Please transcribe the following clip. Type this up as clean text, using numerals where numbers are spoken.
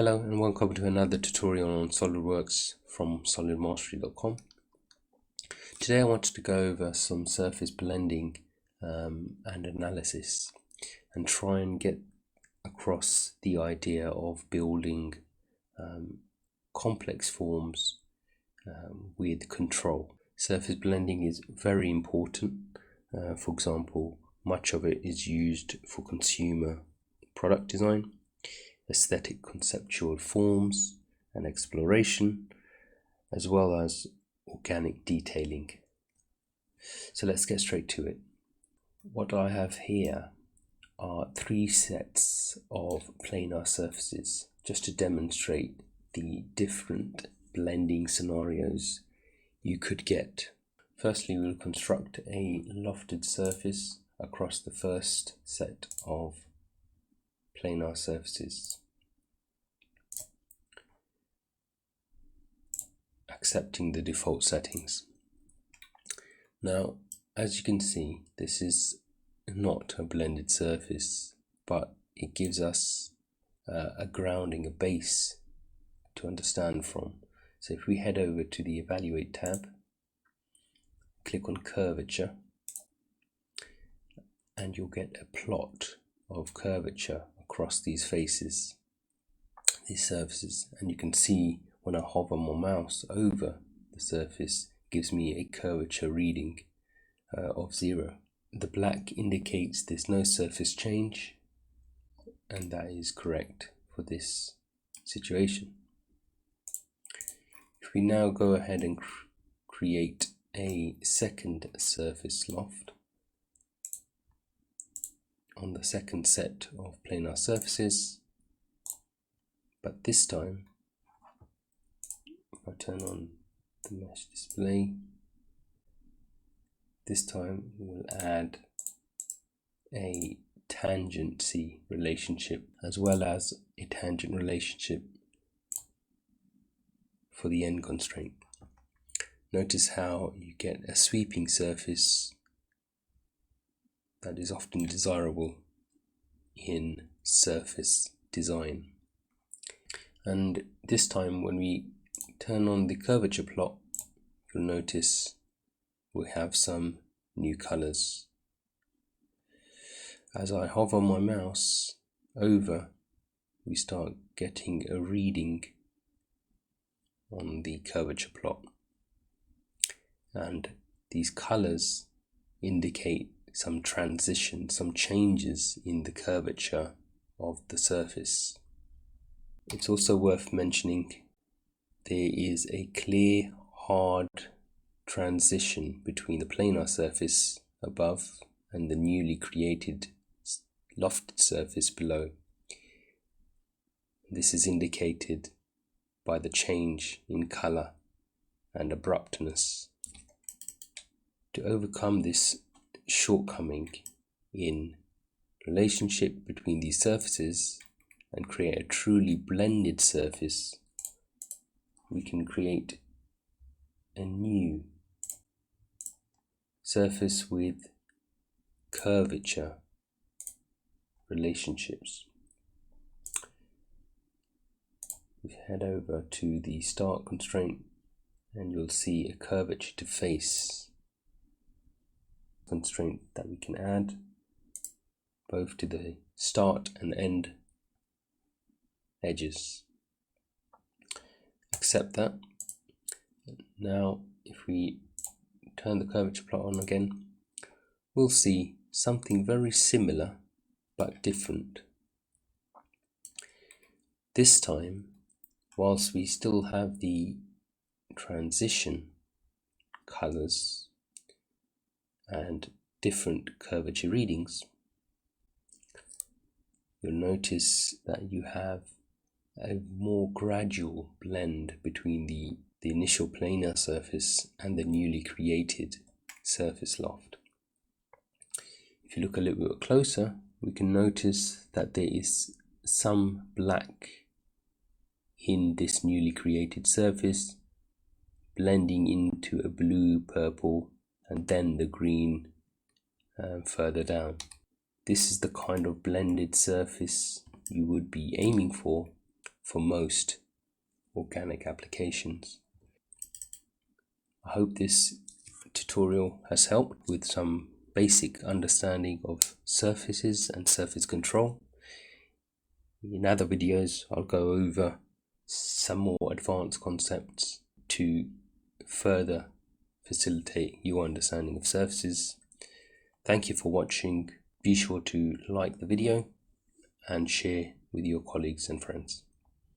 Hello and welcome to another tutorial on SolidWorks from solidmastery.com. Today I wanted to go over some surface blending and analysis and try and get across the idea of building complex forms with control. Surface blending is very important. For example, much of it is used for consumer product design, aesthetic conceptual forms and exploration, as well as organic detailing. So let's get straight to it. What I have here are 3 sets of planar surfaces, just to demonstrate the different blending scenarios you could get. Firstly, we'll construct a lofted surface across the first set of planar surfaces, accepting the default settings. Now, as you can see, this is not a blended surface, but it gives us a grounding, a base to understand from. So if we head over to the Evaluate tab, click on Curvature, and you'll get a plot of curvature across these faces, these surfaces, and you can see when I hover my mouse over the surface, it gives me a curvature reading of 0. The black indicates there's no surface change, and that is correct for this situation. If we now go ahead and create a second surface loft on the second set of planar surfaces, but this time if I turn on the mesh display, this time we'll add a tangency relationship as well as a tangent relationship for the end constraint. Notice how you get a sweeping surface that is often desirable in surface design. And this time when we turn on the curvature plot, you'll notice we have some new colors. As I hover my mouse over, we start getting a reading on the curvature plot, and these colors indicate some transition, some changes in the curvature of the surface. It's also worth mentioning there is a clear, hard transition between the planar surface above and the newly created lofted surface below. This is indicated by the change in color and abruptness. To overcome this shortcoming in relationship between these surfaces and create a truly blended surface, we can create a new surface with curvature relationships. We head over to the start constraint and you'll see a curvature to face constraint that we can add both to the start and end edges. Accept that. Now if we turn the curvature plot on again, we'll see something very similar but different. This time, whilst we still have the transition colors and different curvature readings, you'll notice that you have a more gradual blend between the initial planar surface and the newly created surface loft. If you look a little bit closer, we can notice that there is some black in this newly created surface blending into a blue, purple, and then the green further down. This is the kind of blended surface you would be aiming for for most organic applications. I hope this tutorial has helped with some basic understanding of surfaces and surface control. In other videos, I'll go over some more advanced concepts to further facilitate your understanding of surfaces. Thank you for watching. Be sure to like the video and share with your colleagues and friends.